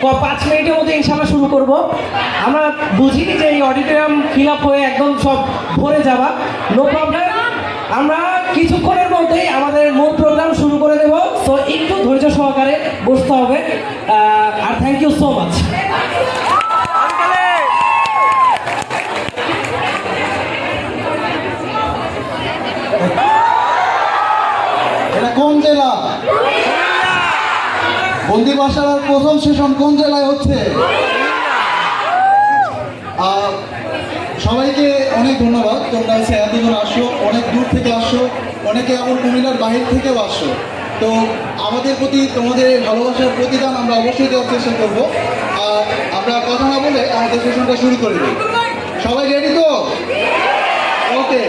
5 মিনিটের মধ্যে ইনশাআল্লাহ শুরু করব। আমরা বুঝিনি যে এই অডিটোরিয়াম ফিল আপ হয়ে একদম সব ভরে যাওয়া, নো প্রবলেম। আমরা কিছুক্ষণের মধ্যেই আমাদের মূল প্রোগ্রাম শুরু করে দেব। সো একটু ধৈর্য সহকারে বসতে হবে। আর থ্যাংক ইউ সো মাচ। এটা কোন জেলা? বন্দিবাসার প্রথম সেশন কোন জেলায় হচ্ছে? সবাইকে অনেক ধন্যবাদ। তোমরা এতদিন আসো, অনেক দূর থেকে আসো, অনেকে আবার কুমিল্লার বাহির থেকেও আসো। তো আমাদের প্রতি তোমাদের ভালোবাসার প্রতিদান আমরা অবশ্যই দেওয়ার চেষ্টা করবো। আর আমরা কথা না বলে আমাদের সেশনটা শুরু করে দিই। সবাই রেডি তো? ওকে।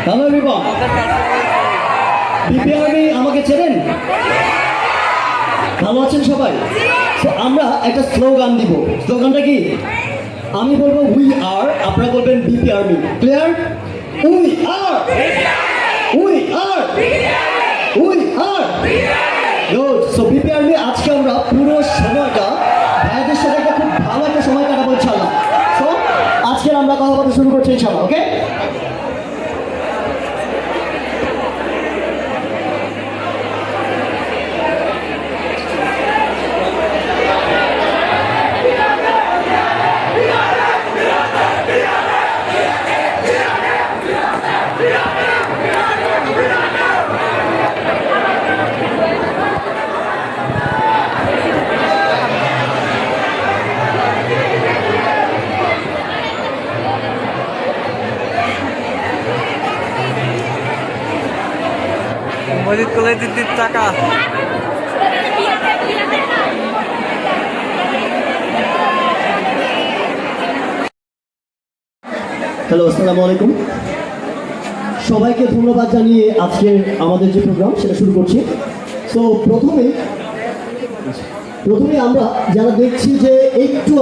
হ্যালো এভরিওয়ান, বিপিআরবি আমাকে চেনেন? ভালো আছেন সবাই? তো আমরা একটা স্লোগান দিব। স্লোগানটা কি? আমি বলবো উই আর, আপনারা বলবেন বিপিআরবি। Clear? We are, we are, we are. Good. So বিপিআরবি আজকে আমরা পুরো সময়টা ভাইদের সাথে একটা খুব ভালো একটা সময় কাটাবো ইনশাআল্লাহ। সো আজকে আমরা কথা বলতে শুরু করছি ইনশাআল্লাহ। ওকে? মসজিদ কোলে দিতে টাকা হ্যালো, আসসালামু আলাইকুম। সবাইকে ধন্যবাদ জানিয়ে আজকে আমাদের যে প্রোগ্রাম সেটা শুরু করছি। সো প্রথমে আমরা যারা দেখছি যে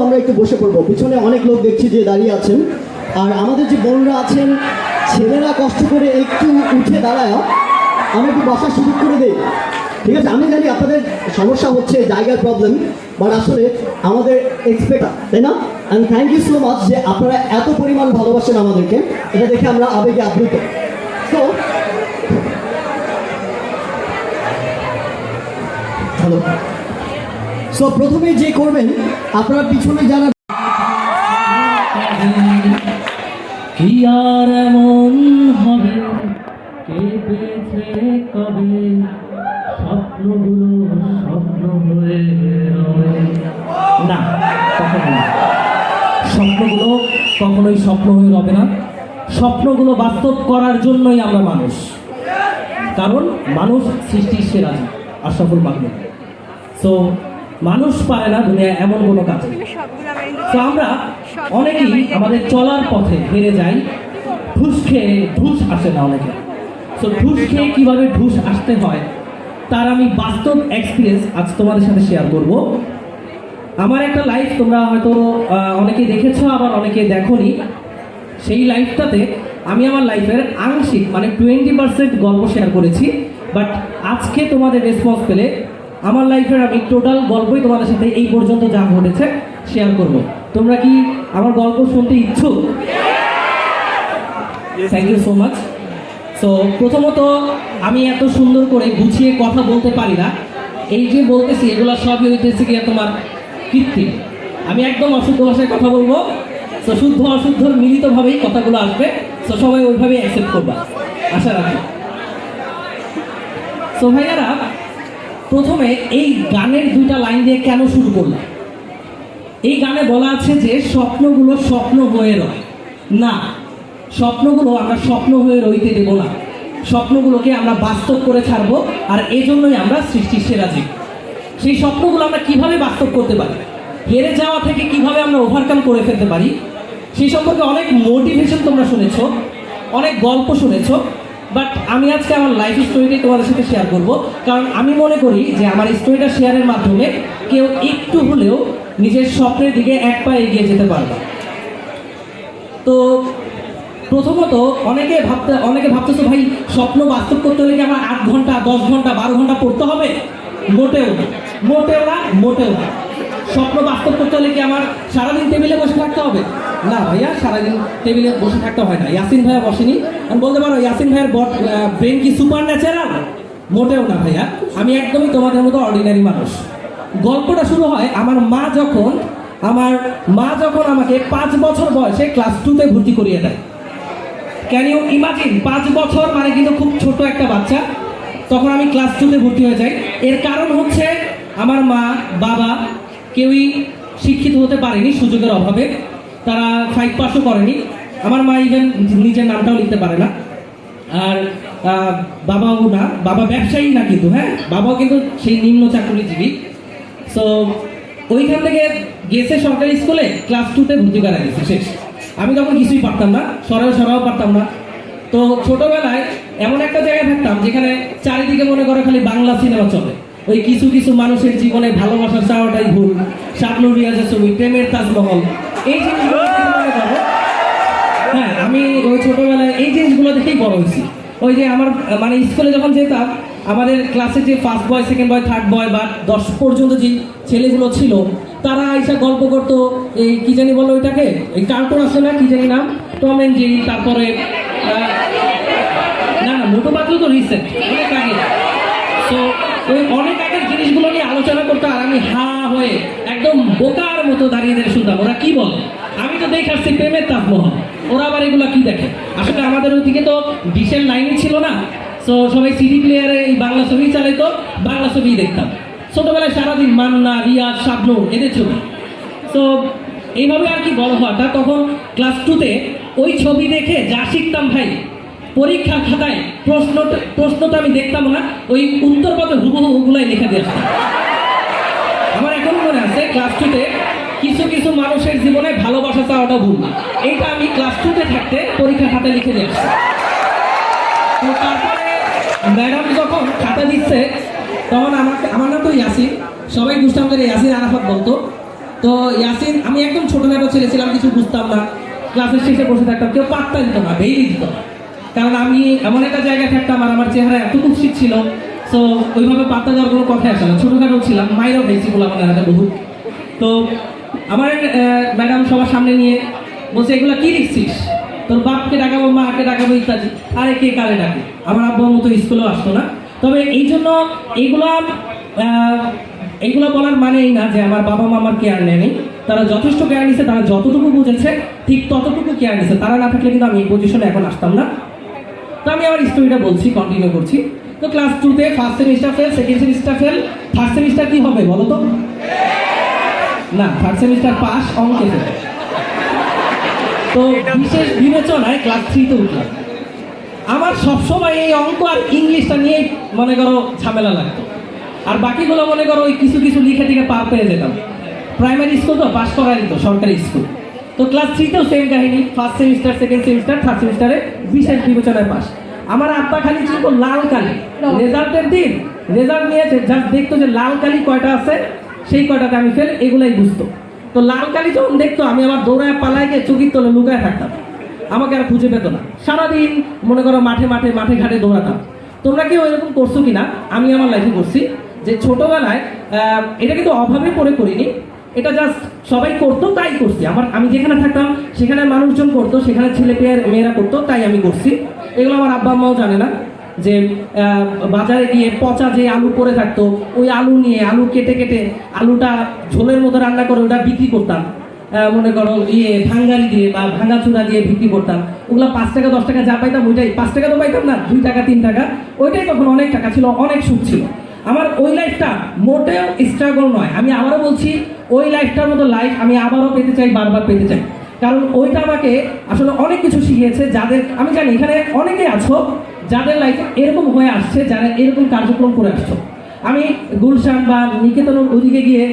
আমরা একটু বসে পড়বো। পিছনে অনেক লোক দেখছি যে দাঁড়িয়ে আছেন, আর আমাদের যে বোনরা আছেন, ছেলেরা কষ্ট করে একটু উঠে দাঁড়ায় আমরা একটু বসার সুযোগ করে দেই। ঠিক আছে? আমি জানি আপনাদের সমস্যা হচ্ছে জায়গার প্রবলেম, বাট আসলে আমাদের এক্সপেক্ট, তাই না? And thank you so much যে আপনারা এত পরিমাণ ভালোবাসেন আমাদেরকে। এটা দেখে আমরা আবেগে আপ্লুত। So hello. সো প্রথমে যে করবেন, আপনারা পিছনে যারা কি আর এমন হবে, কে পেয়েছে কবে, স্বপ্নগুলো স্বপ্ন হয়ে রয় না, কখনো না। স্বপ্নগুলো কখনোই স্বপ্ন হয়ে রবে না। স্বপ্নগুলো বাস্তব করার জন্যই আমরা মানুষ, কারণ মানুষ সৃষ্টির সেরা জীব, আশরাফুল মাখলুক। সো মানুষ পারে না দুনিয়া এমন কোনো কাজ। তো আমরা অনেকেই আমাদের চলার পথে হেরে যাই, ঢুস খেয়ে ঢুস আসে না অনেকে। সো ঢুস খেয়ে কীভাবে ঢুস আসতে হয় তার আমি বাস্তব এক্সপিরিয়েন্স আজ তোমাদের সাথে শেয়ার করব। আমার একটা লাইফ তোমরা হয়তো অনেকেই দেখেছো, আবার অনেকে দেখোনি। সেই লাইফটাতে আমি আমার লাইফের আংশিক মানে 20% গল্প শেয়ার করেছি, বাট আজকে তোমাদের রেসপন্স পেলে আমার লাইফের আমি টোটাল গল্পই তোমাদের সাথে এই পর্যন্ত যা ঘটেছে শেয়ার করব। তোমরা কি আমার গল্প শুনতে ইচ্ছুক? Thank you so much. So প্রথমত আমি এত সুন্দর করে গুছিয়ে কথা বলতে পারি না। এই যে বলতেছি এগুলো সবই হইতেছে গিয়ে তোমার কৃত্রিম। আমি একদম অশুদ্ধ ভাষায় কথা বলবো। সো শুদ্ধ অশুদ্ধ মিলিতভাবেই কথাগুলো আসবে। সো সবাই ওইভাবেই অ্যাকসেপ্ট করবা, আশা রাখি। সো ভাইয়ারা, প্রথমে এই গানের 2টা লাইন দিয়ে কেন শুরু করলাম? এই গানে বলা আছে যে স্বপ্নগুলো স্বপ্ন হয়ে রয় না, স্বপ্নগুলো আমরা স্বপ্ন হয়ে রইতে দেব না, স্বপ্নগুলোকে আমরা বাস্তব করে ছাড়বো। আর এই জন্যই আমরা সৃষ্টির সেরা জীব। সেই স্বপ্নগুলো আমরা কিভাবে বাস্তব করতে পারি, হেরে যাওয়া থেকে কিভাবে আমরা ওভারকাম করে ফেলতে পারি, সেই সম্পর্কে অনেক মোটিভেশন তোমরা শুনেছো, অনেক গল্প শুনেছো। বাট আমি আজকে আমার লাইফ স্টোরিটাই তোমাদের সাথে শেয়ার করব, কারণ আমি মনে করি যে আমার স্টোরিটা শেয়ারের মাধ্যমে কেউ একটু হলেও নিজের স্বপ্নের দিকে এক পা এগিয়ে যেতে পারবে। তো প্রথমত অনেকে ভাবতেছো ভাই স্বপ্ন বাস্তব করতে হলে কি আমার 8 ঘন্টা 10 ঘন্টা 12 ঘন্টা পড়তে হবে? মোটেও না। স্বপ্ন বাস্তব করতে হলে কি আমার সারাদিন টেবিলে বসে থাকতে হবে? না ভাইয়া, সারাদিন টেবিলে বসে থাকতে হয় না। ইয়াসিন ভাইয়া বসেনি, আমি বলতে পারো ইয়াসিন ভাইয়ের ব্রেন কি সুপার ন্যাচারাল? মোটেও না ভাইয়া, আমি একদমই তোমাদের মতো অর্ডিনারি মানুষ। গল্পটা শুরু হয় আমার মা যখন আমাকে 5 বছর বয়সে ক্লাস 2-তে ভর্তি করিয়ে দেয়। Can you imagine? 5 বছর মানে কিন্তু খুব ছোট একটা বাচ্চা। তখন আমি ক্লাস 2-তে ভর্তি হয়ে যাই। এর কারণ হচ্ছে আমার মা বাবা কেউই শিক্ষিত হতে পারেনি সুযোগের অভাবে, তারা 5 পাসও করেনি। আমার মা ইভেন নিজের নামটাও লিখতে পারে না। আর বাবাও না, বাবা ব্যবসায়ী না কিন্তু, হ্যাঁ বাবাও কিন্তু সেই নিম্ন চাকরিজীবী। সো ওইখান থেকে গেছে সরকারি স্কুলে, ক্লাস 2-তে ভর্তি করা গেছে, শেষ। আমি তখন কিছুই পারতাম না, সরাও পারতাম না। তো ছোটবেলায় এমন একটা জায়গায় থাকতাম যেখানে চারিদিকে মনে করো খালি বাংলা সিনেমা চলে। ওই কিছু মানুষের জীবনে ভালোবাসা চাওয়াটাই ভুল, শাবনূর রিয়াজের ছবি, প্রেমের তাজমহল, এই জিনিসগুলো মনে করো। হ্যাঁ, আমি ওই ছোটবেলায় এই জিনিসগুলো দেখেই বড় হয়েছি। ওই যে আমার মানে স্কুলে যখন যেতাম, আমাদের ক্লাসে যে first boy, second boy, third বয় বা 10 পর্যন্ত যে ছেলেগুলো ছিল, তারা এসে গল্প করতো। এই কি জানি বলো ওইটাকে, এই কার্টুন আছে না, কি জানি নাম, টম এন্ড জেরি, তারপরে না মোটু পাতলু তো রিসেন্ট, অনেক আগে। সো ওই অনেক আগের জিনিসগুলো নিয়ে আলোচনা করতো, আর আমি হা হয়ে একদম বোকার মতো দাঁড়িয়ে শুনতাম ওরা কি বলে। আমি তো দেখে আসছি প্রেমের তাজমহল, ওরা আবার এগুলো কি দেখে। আসলে আমাদের ওইদিকে তো ডিশের লাইনই ছিল না। সো সবাই সিডি প্লেয়ারে এই বাংলা ছবি চালাইতো, বাংলা ছবি দেখতাম ছোটবেলায় সারাদিন, মান্না, রিয়াজ, শাবনূর, এদের ছবি। তো এইভাবে আর কি বড় হওয়াটা। তখন ক্লাস 2-তে ওই ছবি দেখে যা শিখতাম ভাই, পরীক্ষার খাতায় প্রশ্নটা আমি দেখতাম না, ওই উত্তরপত্র হুবহু ওগুলাই লেখা দিয়ে আসতাম। আমার এখনো মনে আছে ক্লাস 2-তে কিছু মানুষের জীবনে ভালোবাসা চাওয়াটা ভুল, এইটা আমি ক্লাস 2-তে থাকতে পরীক্ষার খাতায় লিখে দিয়ে আসছি। তো তারপরে ম্যাডাম যখন খাতা দিচ্ছে, তখন আমার নাম তো ইয়াসিন, সবাই বুঝতাম যে ইয়াসিন আরাফাত বলতো। তো ইয়াসিন, আমি একদম ছোটখাটো ছেলে ছিলাম, কিছু বুঝতাম না, ক্লাসের শেষে বসে থাকতাম, কেউ পাত্তা দিত না, বেইলি দিত না। কারণ আমি এমন একটা জায়গায় থাকতাম আর আমার চেহারা এত কুৎসিত ছিল, সো ওইভাবে পাত্তা দেওয়ার কোনো কথাই আসে না। ছোটখাটো ছিলাম, মাইরও খাইছি বলে আমার হাতে বহু। তো আমার ম্যাডাম সবার সামনে নিয়ে বলছে, এগুলো কি লিখছিস? তোর বাপকে ডাকাবো, মাকে ডাকাবো, ইত্যাদি। আরে কে কারে ডাকে? আমার আব্বুর মতো স্কুলেও আসতো না। তবে এই জন্য এইগুলো বলার মানেই না যে আমার বাবা মা আমার কেয়ার নেয়নি। তারা যথেষ্ট কেয়ার নিছে, তারা যতটুকু বুঝেছে ঠিক ততটুকু কেয়ার নিছে। তারা না থাকলে কিন্তু আমি এই পজিশনে এখন আসতাম না। তো আমি আমার স্টোরিটা বলছি, কন্টিনিউ করছি। তো ক্লাস 2-তে first semester fail, second semester fail, third semester কি হবে বলো তো? না, থার্ড সেমিস্টার পাস, অঙ্কে ফেল। তো বিশেষ বিবেচনায় ক্লাস 3-তে উঠলাম। আমার সবসময় এই অঙ্ক আর ইংলিশটা নিয়েই মনে করো ঝামেলা লাগতো, আর বাকিগুলো মনে করো ওই কিছু লিখে টিকে পার পেয়ে যেতাম। প্রাইমারি স্কুল তো পাস করাই দিত, সরকারি স্কুল। তো ক্লাস 3-তেও সেম কাহিনী, first semester, second semester, third সেমিস্টারে বিশেষ বিবেচনায় পাস। আমার আব্বা খালি ছিল লাল কালি, রেজাল্টের দিন রেজাল্ট নিয়েছে, জাস্ট দেখতো যে লাল কালি কয়টা আছে, সেই কয়টাতে আমি ফেল, এগুলাই বুঝতো। তো লাল কালি যখন দেখতো, আমি আবার দৌড়ায় পালায় গিয়ে চুকির তলে লুকায় থাকতাম, আমাকে আর খুঁজে পেত না। সারাদিন মনে করো মাঠে ঘাটে দৌড়াতাম। তোমরা কি ওইরকম করছো কিনা? আমি আমার লাইফে করছি যে ছোটবেলায়, এটা কিন্তু অভাবে পড়ে করিনি, এটা জাস্ট সবাই করতো তাই করছি। আমি যেখানে থাকতাম সেখানে মানুষজন করতো, সেখানে মেয়েরা করতো, তাই আমি করছি। এগুলো আমার আব্বা আম্মাও জানে না যে বাজারে গিয়ে পচা যে আলু পড়ে থাকতো, ওই আলু নিয়ে আলু কেটে আলুটা ঝোলের মতো রান্না করে ওটা বিক্রি করতাম। মনে করো ভাঙ্গারি দিয়ে বা ভাঙ্গা চূড়া দিয়ে বিক্রি করতাম। ওগুলো 5 টাকা 10 টাকা যা পাইতাম ওইটাই, 5 টাকা তো পাইতাম না, 2 টাকা 3 টাকা, ওইটাই তখন অনেক টাকা ছিল, অনেক সুখ ছিল। আমার ওই লাইফটা মোটেও স্ট্রাগল নয়। আমি আবারও বলছি, ওই লাইফটার মতো লাইফ আমি আবারও পেতে চাই, বারবার পেতে চাই। কারণ ওইটা আমাকে আসলে অনেক কিছু শিখিয়েছে। যাদের আমি জানি এখানে অনেকে আছো যাদের লাইফে এরকম হয়ে আসছে, যারা এরকম কার্যক্রম করে আসছো। আমি গুলশান বা নিকেতনের ওদিকে গিয়ে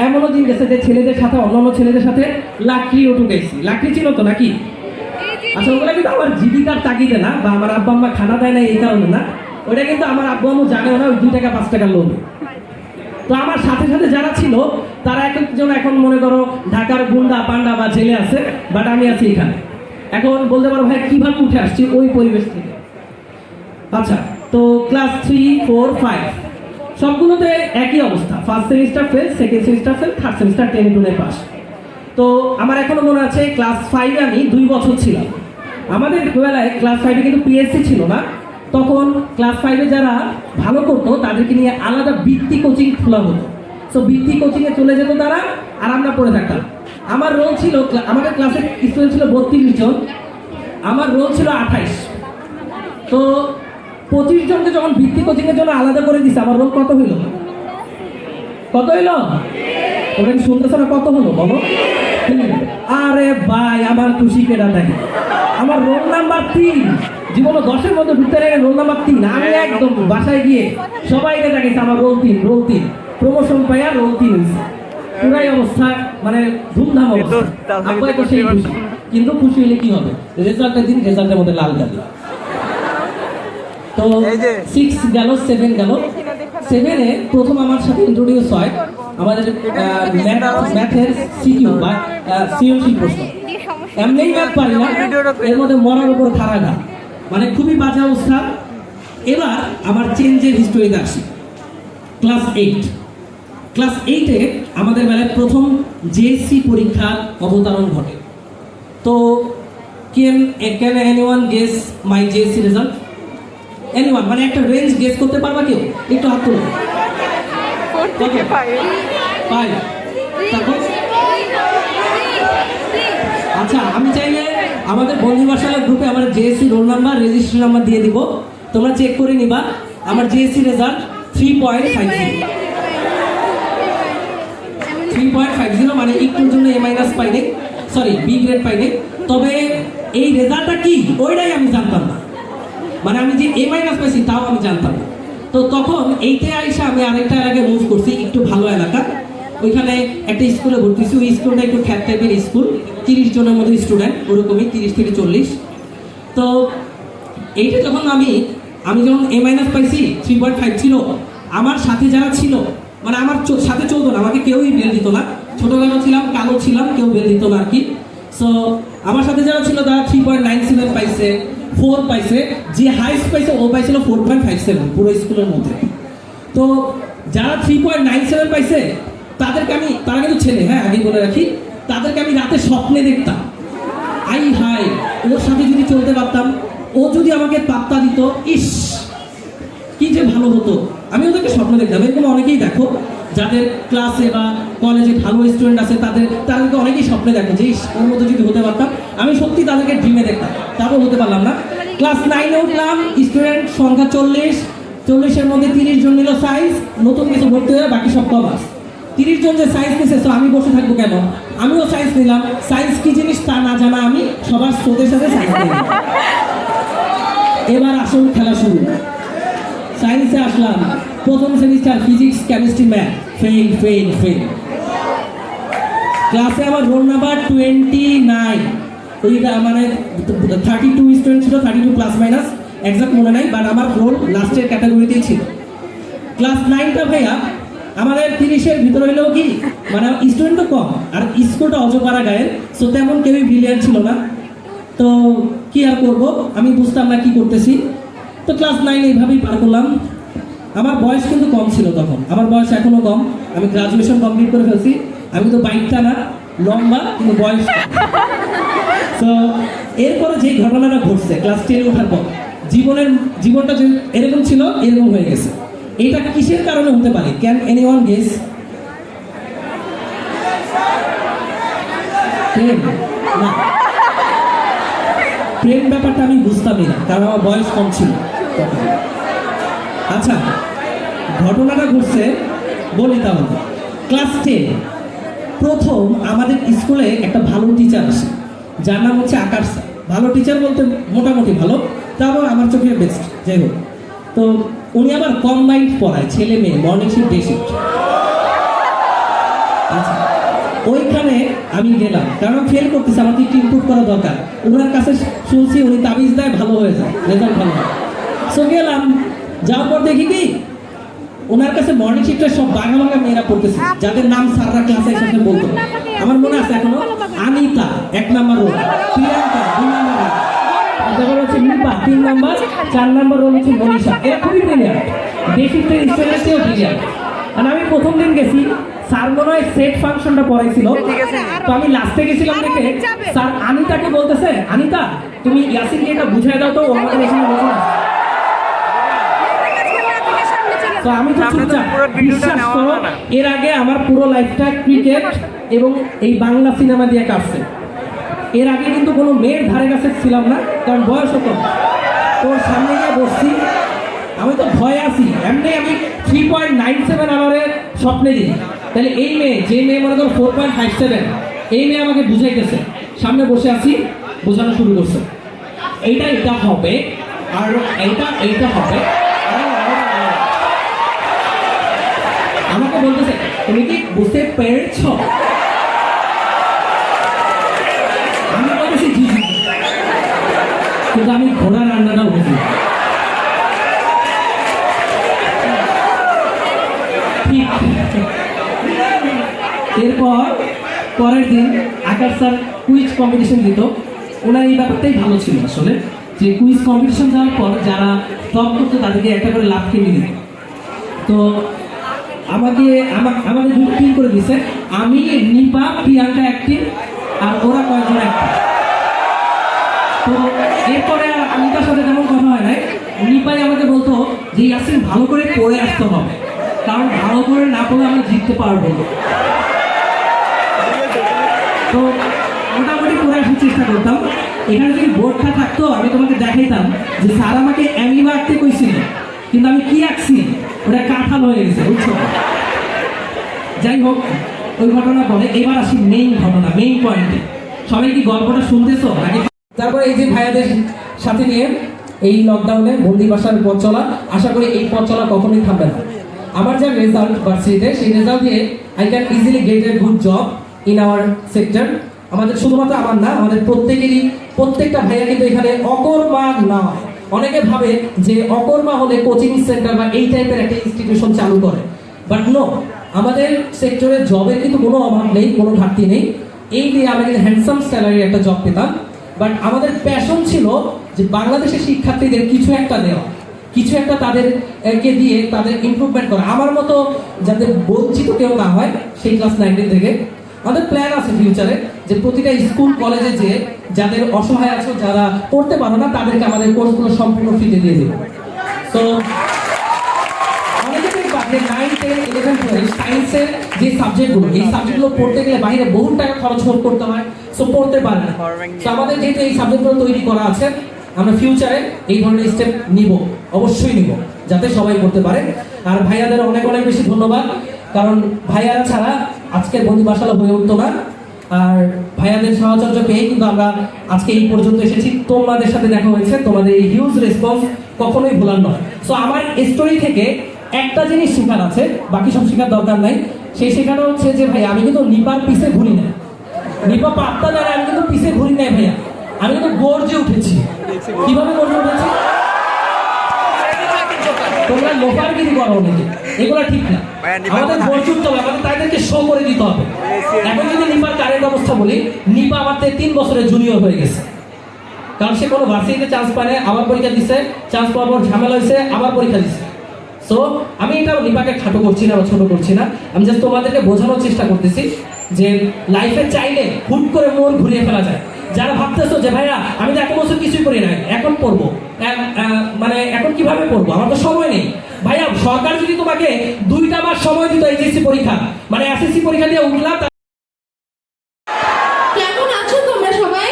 এমনও দিন গেছে যে ছেলেদের সাথে, অন্যান্য ছেলেদের সাথে লাকড়িও ঠুকেছি। লাকড়ি ছিল তো নাকি? আচ্ছা, ওগুলো কিন্তু আমার জীবিকার তাগিদে না, বা আমার আব্বা আম্মা খানা দেয় না এই কারণে না, ওইটা কিন্তু আমার আব্বু আম্মু জানেও না, ওই 2 টাকা 5 টাকার লোভে। তো আমার সাথে যারা ছিল তারা একজন এখন মনে করো ঢাকার গুন্ডা পান্ডা বা জেলে আছে, বাট আমি আছি এখানে। এখন বলতে পারো ভাই কিভাবে উঠে আসছি ওই পরিবেশ থেকে। আচ্ছা, তো ক্লাস 3, 4, 5 সবগুলোতে একই অবস্থা, first semester fail, second semester fail, third semester 10 pass. তো আমার এখনো মনে আছে ক্লাস 5-এ আমি 2 বছর ছিলাম। আমাদের বেলায় ক্লাস 5-এ কিন্তু পিএসসি ছিল না, তখন ক্লাস 5-এ যারা ভালো করতো তাদেরকে নিয়ে আলাদা বৃত্তি কোচিং খোলা হতো। সো বৃত্তি কোচিংয়ে চলে যেত তারা, আর আমরা পড়ে থাকতাম। আমার রোল ছিল, আমাদের ক্লাসের স্টুডেন্ট ছিল 32 জন, আমার রোল ছিল 28। তো 25 জনকে যখন বৃত্তি কোচিংয়ের জন্য আলাদা করে দিছে, আমার রোল কত হইল? কত হইল? ওটা কি শুনতেছ না? কত হলো বলো? আরে ভাই, আমার খুশি কেনা থাকে। আমার রোল নাম্বার 3, জীবনে 10-এর মধ্যে ঢুকতে লাগে রোল নাম্বার 3। আমি একদম বাসায় গিয়ে সবাইকে দেখাইছি আমার রোল 3, রোল 3, প্রমোশন পাইয়া রোল 3 হয়েছে। পুরাই অবস্থা মানে ধুমধাম অবস্থা। আব্বাই তো সেই খুশি, কিন্তু খুশি হলে কি হবে? রেজাল্টের দিন রেজাল্টের মধ্যে লাল কালি। তো 6 গেল, 7 গেল। 7-এ প্রথম আমার সাথে ইন্ট্রোডিউস হয় আমাদের ম্যাথের সিকিউ বা সৃজনশীল প্রশ্ন। এমনি ম্যাথ পারি না, এর মধ্যে মরার উপর খাড়া ঘা, মানে খুবই বাজে অবস্থা। এবার আমার চেঞ্জের হিস্টোরিতে আসি। ক্লাস 8, ক্লাস 8-এ আমাদের বেলায় প্রথম জেএসসি পরীক্ষার অবতারণ ঘটে। তো can anyone guess my JSC result? Anyone মানে একটা রেঞ্জ গেস করতে পারবা কেউ? একটু হাত তুলো। 4 থেকে 5। 5। তারপর আচ্ছা, আমি চাইলে আমাদের বন্ধু বাসার গ্রুপে আমার JSC roll number, registration number দিয়ে দিব, তোমরা চেক করে নিবা। আমার জেএসসি রেজাল্ট 3.50। 3.50 মানে একটুর জন্য এ মাইনাস পাইনি, সরি বি গ্রেড পাইনি। তবে এই রেজাল্টটা কি ওইটাই আমি জানতাম না, মানে আমি যে এ মাইনাস পাইছি তাও আমি জানতাম না। তো তখন এইতে আইসা আমি আরেকটা এলাকায় মুভ করছি, একটু ভালো এলাকা। ওইখানে একটা স্কুলে ভর্তি হয়েছি। ওই স্কুলটা একটু খ্যাত টাইপের স্কুল, 30 জনের মতো স্টুডেন্ট, ওরকমই 30 থেকে 40। তো এইটা যখন আমি যখন এ মাইনাস পাইছি, 3.5 ছিল, আমার সাথে যারা ছিল, মানে আমার সাথে চলতো না, আমাকে কেউই বেল দিত না। ছোটবেলা ছিলাম, কালো ছিলাম, কেউ বেল দিত না আর কি। সো আমার সাথে যারা ছিল তারা 3.97 পাইছে, 4 পাইছে, যে হাইস্ট পাইছে ও পাইছিল 4.57 পুরো স্কুলের মধ্যে। তো যারা 3.97 পাইছে তাদেরকে আমি, তারা কিন্তু ছেলে, হ্যাঁ আগে বলে রাখি, তাদেরকে আমি রাতে স্বপ্নে দেখতাম, আই হাই ওর সাথে যদি চলতে পারতাম, ও যদি আমাকে পাত্তা দিত, ইস কি যে ভালো হতো। আমি ওদেরকে স্বপ্ন দেখতাম। এরকম অনেকেই দেখো যাদের ক্লাসে বা কলেজে ভালো স্টুডেন্ট আছে, তাদেরকে অনেকেই স্বপ্নে দেখো যে ইস ওর মতো যদি হতে পারতাম। আমি সত্যি তাদেরকে ড্রিমে দেখতাম, তারপর হতে পারলাম না। ক্লাস 9-এ উঠলাম, স্টুডেন্ট সংখ্যা 40-এর মধ্যে 30 জন নিল সায়েন্স, নতুন কিছু ভর্তি হয়ে বাকি সব কমার্স। 30 জন যে সায়েন্স নিয়েছে, তো আমি বসে থাকবো কেন? আমিও সায়েন্স নিলাম। সায়েন্স কি জিনিস তা না জানা আমি সবার স্রোতের সাথে সায়েন্স নিলাম। এবার আসল খেলা শুরু। সায়েন্সে আসলাম, প্রথম semester physics, chemistry, math, fail. ক্লাসে আমার রোল নাম্বার 29। ওইটা মানে 32 স্টুডেন্ট ছিল, 32 প্লাস মাইনাস, এক্সাক্ট মনে নাই, বাট আমার রোল লাস্টের ক্যাটাগরিতেই ছিল। ক্লাস 9টা ভাইয়া আমাদের 30-এর ভিতরে হইলেও কি মানে স্টুডেন্ট তো কম, আর স্কুলটা অজপাড়া গায়ের, সো তেমন কেউই ব্রিলিয়ান্ট ছিল না। তো কি আর করবো, আমি বুঝতাম না কি করতেছি। তো ক্লাস 9 এইভাবেই পার করলাম। আমার বয়স কিন্তু কম ছিল তখন, আমার বয়স এখনো কম। আমি গ্রাজুয়েশন কমপ্লিট করে ফেলছি। আমি তো বাইকটা না, লম্বা, কিন্তু বয়স কম। তো এরপরে যে ঘটনাটা ঘটছে ক্লাস 10 ওঠার পর, জীবনটা যে এরকম ছিল এরকম হয়ে গেছে। এটা কিসের কারণে হতে পারে? Can anyone guess? প্রেম না, প্রেম ব্যাপারটা আমি বুঝতামই না, কারণ আমার বয়স কম ছিল তখন। আচ্ছা, ঘটনাটা ঘটছে বলি তাহলে। ক্লাস 10 প্রথম আমাদের স্কুলে একটা ভালো টিচার আসে, যার নাম হচ্ছে আকাশ স্যার। ভালো টিচার বলতে মোটামুটি ভালো, তারপর আমার চোখে বেস্ট, যাই হোক। তো উনি আবার কম্বাইন্ড পড়ায়, ছেলে মেয়ে, মর্নিং শিফট, ডে শিফট। আচ্ছা, ওইখানে আমি গেলাম, কারণ ফেল করতেছে, আমাকে একটু ইমপ্রুভ করা দরকার। ওনার কাছে শুনছি উনি তাবিজ দেয়, ভালো হয়ে যায়, রেজাল্ট ভালো হয়। সো গেলাম, যাওয়ার পর দেখি কি ওনার কাছে মর্নিং শিফটে সব বাঘা বাঘা মেয়েরা পড়তেছে, যাদের নাম স্যাররা ক্লাসে একসাথে বলতো। আমার মনে আছে এখনো, Anita 1 number roll, Priyanka 2 number roll, তারপর হচ্ছে নিপা 3 নাম্বার, 4 নাম্বার রোল হচ্ছে মনীষা। এরা খুবই ব্রিলিয়ান্ট, ডে শিফটের স্টুডেন্টসেও ব্রিলিয়ান্ট। আর আমি প্রথম দিন গেছি, স্যার মনে হয় সেট ফাংশনটা পড়াইছিল, তো আমি লাস্টে গেছিলাম দেখে স্যার আনিতাকে বলতেছে, আনিতা তুমি ইয়াসিনকে এটা বুঝাই দাও তো, ও আমাদের এখানে বসে আছে। তো আমি তো চুপচাপ, বিশ্বাস করো এর আগে আমার পুরো লাইফটা ক্রিকেট এবং এই বাংলা সিনেমা দিয়ে কাটছে। এর আগে কিন্তু কোনো মেয়ের ধারে কাছে ছিলাম না, কারণ বয়স হতো। তোর সামনে গিয়ে বসছি, আমি তো ভয় আছি। এমনি আমি 3.97 আওয়ারের স্বপ্নে দিই, তাহলে এই মেয়ে, যে মেয়ে মনে করো 4.57, এই মেয়ে আমাকে বুঝাইতেছে, সামনে বসে আছি, বোঝানো শুরু করছে, এটা হবে, আর এইটা হবে। আমাকে বলতেছে তুমি কি বুঝতে পেরেছ? আমি বলতেছি জি জি, কিন্তু আমি ঘোড়ার রান্নাটাও বুঝি। ঠিক এরপর পরের দিন আকাশ স্যার কুইজ কম্পিটিশন দিত। ওনার এই ব্যাপারটাই ভালো ছিল আসলে, যে কুইজ কম্পিটিশন দেওয়ার পর যারা টপ করতো তাদেরকে একটা করে লাভ কিনে দিত। তো আমাদের দুটো টিম করে দিছে, আমি, নিপা, প্রিয়াঙ্কা একটি, আর ওরা কয়েকজন একটি। তো এরপরে আর নিপার সাথে তেমন কথা হয় নাই। নিপাই আমাকে বলতো যে ইয়াসিন ভালো করে পড়ে আসতে হবে, কারণ ভালো করে না পড়লে আমরা জিততে পারবো না। তো মোটামুটি পড়ে আসার চেষ্টা করতাম। এখানে যদি বোর্ডটা থাকতো আমি তোমাকে দেখাইতাম যে স্যার আমাকে অ্যামিবা আঁকতে কইছিল, কিন্তু আমি কি আঁকছি ওটা কাঁঠাল হয়ে গেছে, বুঝছো? যাই হোক, ওই ঘটনা পরে এবার আসি মেইন ঘটনা, মেইন পয়েন্টে। সবাই কি গল্পটা শুনতেছো নাকি? তারপর এই যে ভাইয়াদের সাথে নিয়ে এই লকডাউনে বন্দি বাসার পথ চলা, আশা করি এই পথ চলা কখনোই থামবে না। আমার যা রেজাল্ট ভার্সিটিতে, সেই রেজাল্ট দিয়ে I can easily gate a good job in our sector. আমাদের শুধুমাত্র আমার না, আমাদের প্রত্যেকেরই, প্রত্যেকটা ভাইয়া কিন্তু এখানে অকর্মা না। অনেকে ভাবে যে অকর্মা হলে কোচিং সেন্টার বা এই টাইপের একটা ইনস্টিটিউশন চালু করে, বাট নো, আমাদের সেক্টরে জবের কিন্তু কোনো অভাব নেই, কোনো ঘাটতি নেই। এই দিয়ে আমরা কিন্তু হ্যান্ডসাম স্যালারির একটা জব পেতাম। বাট আমাদের প্যাশন ছিল যে বাংলাদেশের শিক্ষার্থীদের কিছু একটা দেওয়া, কিছু একটা তাদেরকে দিয়ে তাদের ইমপ্রুভমেন্ট করা, আমার মতো যাতে বঞ্চিত কেউ না হয় সেই ক্লাস 9 থেকে। আমাদের প্ল্যান আছে ফিউচারে যে প্রতিটা স্কুল কলেজে যে যাদের অসহায় আছে, যারা পড়তে পারো না, তাদেরকে আমাদের কোর্সগুলো সম্পূর্ণ ফ্রিতে দিয়ে দেবো। তো অনেকেই পারে 9, 10, 11, 12 সায়েন্সের যে সাবজেক্টগুলো, এই সাবজেক্টগুলো পড়তে গেলে বাইরে বহু টাকা খরচ করতে হয়, সো পড়তে পারে না। তো আমাদের যেহেতু এই সাবজেক্টগুলো তৈরি করা আছে, আমরা ফিউচারে এই ধরনের স্টেপ নিব, অবশ্যই নিব, যাতে সবাই করতে পারে। আর ভাইয়াদের অনেক অনেক বেশি ধন্যবাদ, কারণ ভাইয়ারা ছাড়া আজকের বন্দি বাসালা হয়ে উঠতো না। আর ভাইয়াদের সাহচর্য পেয়ে কিন্তু আমরা আজকে এই পর্যন্ত এসেছি। তোমাদের সাথে দেখা হয়েছে, তোমাদের এই হিউজ রেসপন্স কখনোই ভোলার নয়। সো আমার স্টোরি থেকে একটা জিনিস শেখার আছে, বাকি সব শেখার দরকার নাই। সেই শেখানো হচ্ছে যে ভাই, আমি কিন্তু নিপার পিছে ঘুরি না, নিপা পাত্তা দেয়, আমি কিন্তু পিছে ঘুরি নাই ভাইয়া, আমি কিন্তু গর্জে উঠেছি। কিভাবে গর্জে উঠেছি? তোমরা লোফারগিরি করো অনেকে, এগুলো ঠিক না। আমাদের গর্জে উঠতে হবে, আমাদের তাদেরকে শো করে দিতে হবে। এখন যদি নিপার কারেন্ট অবস্থা বলি, নিপা আমার থেকে 3 বছরের জুনিয়র হয়ে গেছে, কারণ সে কোনো ভার্সিটিতে চান্স পায় না, আবার পরীক্ষা দিচ্ছে, চান্স পাওয়ার পর ঝামেলা হয়েছে, আবার পরীক্ষা দিচ্ছে। সো আমি এটা নিপাকে খাটো করছি না বা ছোট করছি না, আমি জাস্ট তোমাদেরকে বোঝানোর চেষ্টা করতেছি যে লাইফে চাইলে হুট করে মোড় ঘুরিয়ে ফেলা যায়। যারা ভাবতেছো যে ভাইয়া আমি তো 1 বছর কিছুই করি নাই, এখন পড়বো, মানে এখন কিভাবে পড়বো, আমার তো সময় নেই। ভাইয়া সরকার যদি তোমাকে 2টা মাস সময় দিত এইচএসসি পরীক্ষা, মানে এসএসসি পরীক্ষা দিয়ে উঠলাম। কেমন আছো তোমরা সবাই?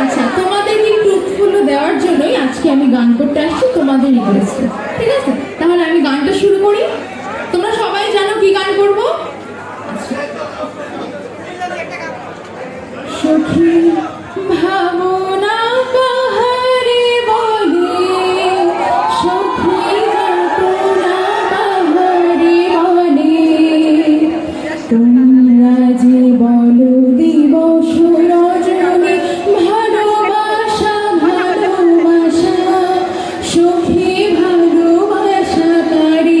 আচ্ছা, তোমাদেরকে একটু উৎফুল্ল দেওয়ার জন্যই আজকে আমি গান করতে আসছি তোমাদের রিকোয়েস্টে, ঠিক আছে? তাহলে আমি গানটা শুরু করি। তোমরা সবাই জানো কি গান করবো? সখী ভাবনা কাহারে বলে, সখী যাতনা কাহারে বলে, তোমরা যে বলো দিবস রজনী ভালোবাসা ভালোবাসা, সখী ভালোবাসা কারে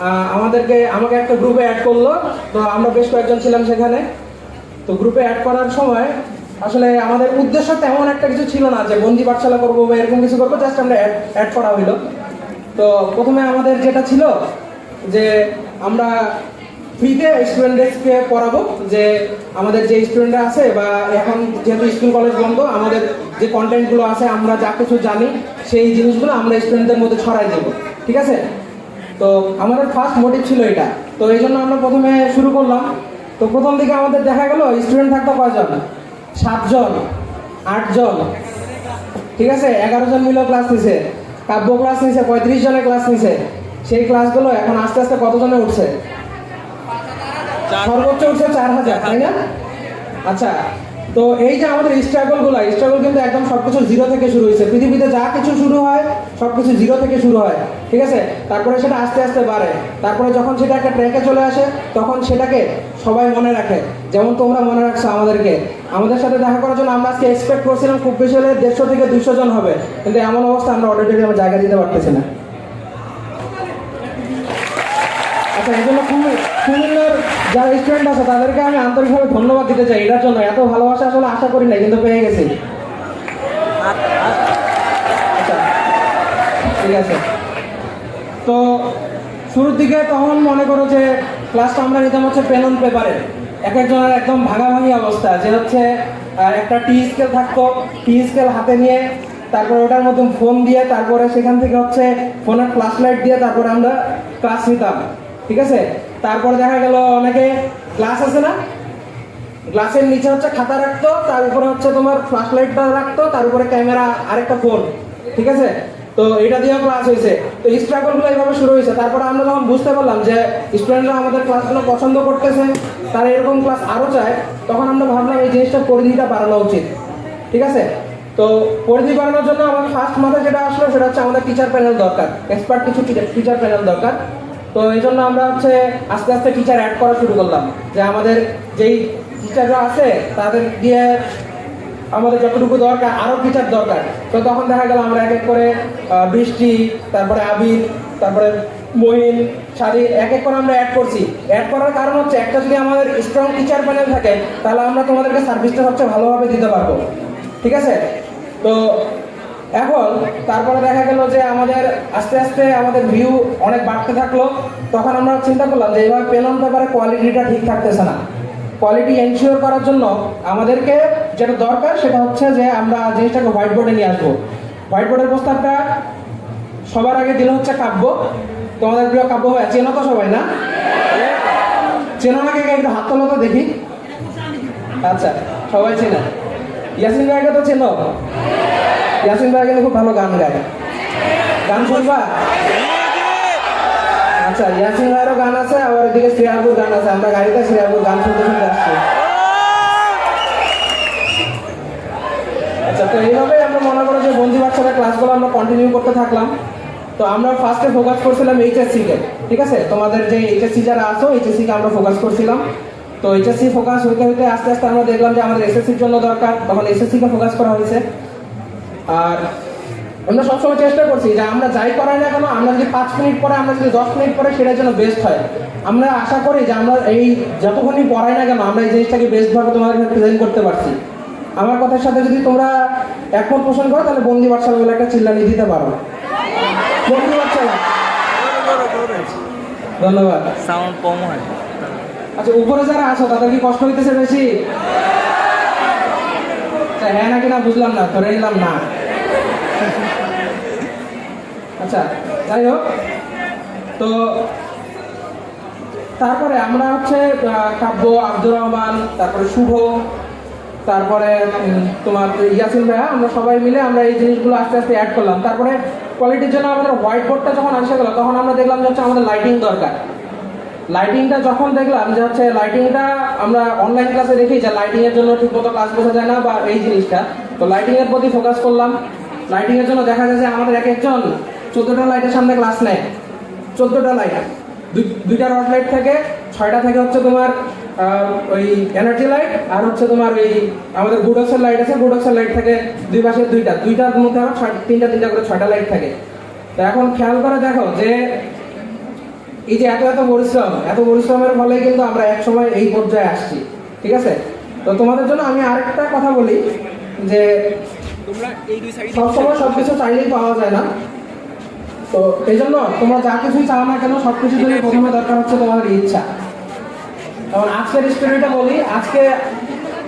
আমাকে একটা গ্রুপে অ্যাড করলো। তো আমরা বেশ কয়েকজন ছিলাম সেখানে। তো গ্রুপে অ্যাড করার সময় আসলে আমাদের উদ্দেশ্য তেমন একটা কিছু ছিল না যে বন্দি পাঠশালা করবো বা এরকম কিছু করবো, জাস্ট আমরা অ্যাড করা হইলো। তো প্রথমে আমাদের যেটা ছিল যে আমরা ফ্রিতে স্টুডেন্টদেরকে পড়াবো, যে আমাদের যে স্টুডেন্টরা আছে বা এখন যেহেতু স্কুল কলেজ বন্ধ, আমাদের যে কন্টেন্টগুলো আছে আমরা যা কিছু জানি সেই জিনিসগুলো আমরা স্টুডেন্টদের মধ্যে ছড়াই দেবো, ঠিক আছে? তো আমাদের ফার্স্ট মোটিভ ছিল এটা। তো এই জন্য আমরা প্রথমে শুরু করলাম। তো প্রথম দিকে আমাদের দেখা গেল স্টুডেন্ট থাকতো কয়জন? 7 জন, 8 জন, ঠিক আছে? 11 জন মিলেও ক্লাস নিছে, কাব্য ক্লাস নিছে, 35 জনের ক্লাস নিছে। সেই ক্লাসগুলো এখন আস্তে আস্তে কতজনে উঠছে? সর্বোচ্চ উঠছে 4000, তাই না? আচ্ছা, তো এই যে আমাদের স্ট্রাগল কিন্তু একদম সবকিছু জিরো থেকে শুরু হয়েছে। পৃথিবীতে যা কিছু শুরু হয় সবকিছু জিরো থেকে শুরু হয়, ঠিক আছে? তারপরে সেটা আস্তে আস্তে বাড়ে, তারপরে যখন সেটা একটা ট্র্যাকে চলে আসে তখন সেটাকে সবাই মনে রাখে। যেমন তোমরা মনে রাখছো আমাদের সাথে দেখা করার জন্য আমরা আজকে এক্সপেক্ট করছিলাম খুব বেশি হলে 150 থেকে 200 জন হবে, কিন্তু এমন অবস্থা আমরা অডিটোরিয়ামে জায়গা দিতে পারতেছি না। আচ্ছা, এই জন্য কুমিল্লার যারা স্টুডেন্ট আছে তাদেরকে আমি আন্তরিকভাবে ধন্যবাদ দিতে চাই এটার জন্য। এত ভালোবাসা আসলে আশা করি না, কিন্তু পেয়ে গেছি। আচ্ছা, ঠিক আছে। তো শুরুর দিকে তখন মনে করো যে ক্লাসটা আমরা নিতাম হচ্ছে পেন অন পেপারে, এক একজনের একদম ভাগাভাগি অবস্থা, যে হচ্ছে একটা টি স্কেল থাকতো, টি স্কেল হাতে নিয়ে তারপরে ওটার মধ্যে ফোন দিয়ে তারপরে সেখান থেকে হচ্ছে ফোনের ফ্ল্যাশ লাইট দিয়ে তারপরে আমরা ক্লাস নিতাম, ঠিক আছে? তারপরে দেখা গেল অনেকে গ্লাস আছে না, গ্লাসের নিচে হচ্ছে খাতা রাখতো, তার উপরে হচ্ছে তোমার ফ্ল্যাশ লাইটটা রাখতো, তার উপরে ক্যামেরা, আরেকটা ফোন, ঠিক আছে? তো এটা দিয়েও ক্লাস হয়েছে। তো স্ট্রাগলগুলো এইভাবে শুরু হয়েছে। তারপরে আমরা যখন বুঝতে পারলাম যে স্টুডেন্টরা আমাদের ক্লাসগুলো পছন্দ করতেছে, তারা এরকম ক্লাস আরও চায়, তখন আমরা ভাবলাম এই জিনিসটা পরিধিটা বাড়ানো উচিত, ঠিক আছে? তো পরিধি বাড়ানোর জন্য আমাদের ফার্স্ট মাথায় যেটা আসলো সেটা হচ্ছে আমাদের টিচার প্যানেল দরকার, এক্সপার্ট কিছু টিচার প্যানেল দরকার। তো এই জন্য আমরা হচ্ছে আস্তে আস্তে টিচার অ্যাড করা শুরু করলাম, যে আমাদের যেই টিচাররা আছে তাদের দিয়ে আমাদের যতটুকু দরকার আরও টিচার দরকার। তো তখন দেখা গেল আমরা এক এক করে বৃষ্টি, তারপরে আবির, তারপরে মহিন, শাড়ি এক এক করে আমরা অ্যাড করছি। অ্যাড করার কারণ হচ্ছে একটা যদি আমাদের স্ট্রং টিচার প্যানেল থাকে তাহলে আমরা তোমাদেরকে সার্ভিসটা সবচেয়ে ভালোভাবে দিতে পারবো, ঠিক আছে? তো এখন তারপরে দেখা গেল যে আমাদের আস্তে আস্তে আমাদের ভিউ অনেক বাড়তে থাকলো। তখন আমরা চিন্তা করলাম যে এইভাবে পেন অন পেপারে কোয়ালিটিটা ঠিক থাকতেছে না। কোয়ালিটি এনশিওর করার জন্য আমাদেরকে যেটা দরকার সেটা হচ্ছে যে আমরা জিনিসটাকে হোয়াইট বোর্ডে নিয়ে আসবো। হোয়াইট বোর্ডের প্রস্তাবটা সবার আগে দিল হচ্ছে কাব্য। তোমাদের প্রিয় কাব্য ভাই চেনো তো সবাই, না? চেনো না? কে একটু হাত তোলো তো দেখি। আচ্ছা, সবাই চেনে। ইয়াসিন ভাইকে তো চেনো? ইয়াসিন ভাই কিন্তু খুব ভালো গান গায়। গান শুনবা? আচ্ছা, ইয়াসিন ভাইয়েরও গান আছে, আবার এদিকে শ্রেয়াবুর গান আছে। আমরা গাড়িতে শ্রেয়াবুর গান শুনতে শুনতে আসছি। আচ্ছা, তো এইভাবে আমরা মনে করো যে বন্দি বাচ্চাদের ক্লাসগুলো আমরা কন্টিনিউ করতে থাকলাম। তো আমরা ফার্স্টে ফোকাস করছিলাম এইচএসসিকে, ঠিক আছে? তোমাদের যে এইচএসসি যারা আসো এইচএসসিকে আমরা ফোকাস করছিলাম। তো এইচএসসি ফোকাস হইতে হইতে আস্তে আস্তে আমরা দেখলাম যে আমাদের এসএসসির জন্য দরকার, তখন এসএসসিকে ফোকাস করা হয়েছে। আর আমরা সবসময় চেষ্টা করছি যে আমরা যাই করাই না কেন, আমরা যদি 5 মিনিট পরে, আমরা যদি 10 মিনিট পরে, সেটার জন্য বেস্ট হয়। আমরা আশা করি যে আমরা এই যতক্ষণই পড়াই না কেন আমরা এই জিনিসটাকে বেস্টভাবে তোমাদের কাছে প্রেজেন্ট করতে পারছি। আমার কথার সাথে যদি তোমরা একমত পোষণ করো তাহলে বন্দি বাচ্চালা বলে একটা চিল্লানি দিতে পারো। বন্দি বাচ্চালা, ধন্যবাদ। সাউন্ড কম হয়। আচ্ছা, উপরে যারা আছো তাদের কি কষ্ট হইতেছে বেশি? হ্যাঁ নাকি না বুঝলাম না, ধরে নিলাম না। আচ্ছা, যাই হোক, তো তারপরে আমরা হচ্ছে কাব্য, আব্দুর রহমান, তারপরে শুভ, তারপরে তোমার ইয়াসিন ভাইয়া, আমরা সবাই মিলে আমরা এই জিনিসগুলো আস্তে আস্তে অ্যাড করলাম। তারপরে কোয়ালিটির জন্য আমাদের হোয়াইট বোর্ডটা যখন আসে গেল তখন আমরা দেখলাম যে হচ্ছে আমাদের লাইটিং দরকার। লাইটিংটা যখন দেখলাম যে হচ্ছে লাইটিংটা আমরা অনলাইন ক্লাসে দেখি যে লাইটিংয়ের জন্য ঠিকমতো ক্লাস বোঝা যায় না বা এই জিনিসটা, তো লাইটিংয়ের প্রতি ফোকাস করলাম। লাইটিংয়ের জন্য দেখা যায় যে আমাদের এক একজন 14টা লাইটের সামনে ক্লাস নেয়। 14টা লাইট, 2টা রড লাইট থাকে, 6টা থেকে হচ্ছে তোমার ওই এনার্জি লাইট, আর হচ্ছে তোমার ওই আমাদের গুডক্সের লাইট আছে, গুডক্সের লাইট থাকে 2 পাশে 2টার মধ্যে আবার 3টা করে 6টা লাইট থাকে। তো এখন খেয়াল করে দেখো যে এই যে এত পরিশ্রমের ফলে কিন্তু আমরা এক সময় এই পর্যায়ে আসছি, ঠিক আছে? তো তোমাদের জন্য আমি আরেকটা কথা বলি যে সবসময় সবকিছু চাইলেই পাওয়া যায় না। তো এই জন্য তোমরা যা কিছু চাও না কেন সবকিছু জন্য প্রথমে দরকার হচ্ছে তোমাদের ইচ্ছা। যেমন আজকের স্টোরিটা বলি, আজকে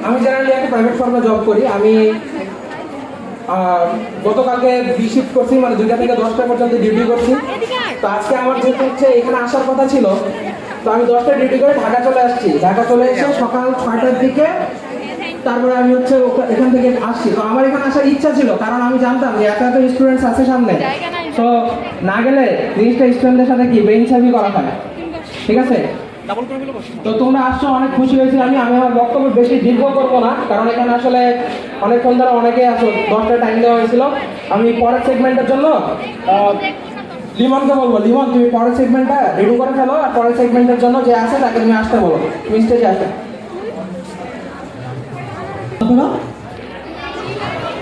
আমি জেনারেলি একটা প্রাইভেট ফার্মে জব করি। আমি গতকালকে বি শিফট করছি, মানে 2টা থেকে 10টা পর্যন্ত ডিউটি করছি। তো আজকে আমার যেহেতু হচ্ছে এখানে আসার কথা ছিল, তো আমি 10টায় ডিউটি করে ঢাকা চলে আসছি। ঢাকা চলে এসে সকাল 6টার দিকে তারপরে আমি হচ্ছে এখান থেকে আসছি। তো আমার এখানে আসার ইচ্ছা ছিল, কারণ আমি জানতাম যে এত স্টুডেন্টস আছে সামনে, তো না গেলে জিনিসটা স্টুডেন্টদের সাথে কি বেইনসাফি করা হয়, ঠিক আছে? তো তোমরা আসছো, অনেক খুশি হয়েছি আমি আমার বক্তব্য বেশি দীর্ঘ করবো না, কারণ এখানে আসলে অনেকক্ষণ ধরে অনেকে আসো, 10টা টাইম দেওয়া হয়েছিল। আমি পরের সেগমেন্টের জন্য লিমনকে বলবো, লিমন তুমি পরের সেগমেন্টটা রেডি করে ফেলো, আর পরের সেগমেন্টের জন্য যে আছে তাকে তুমি আসতে বলো, তুমি স্টেজে আসতে। আপনারা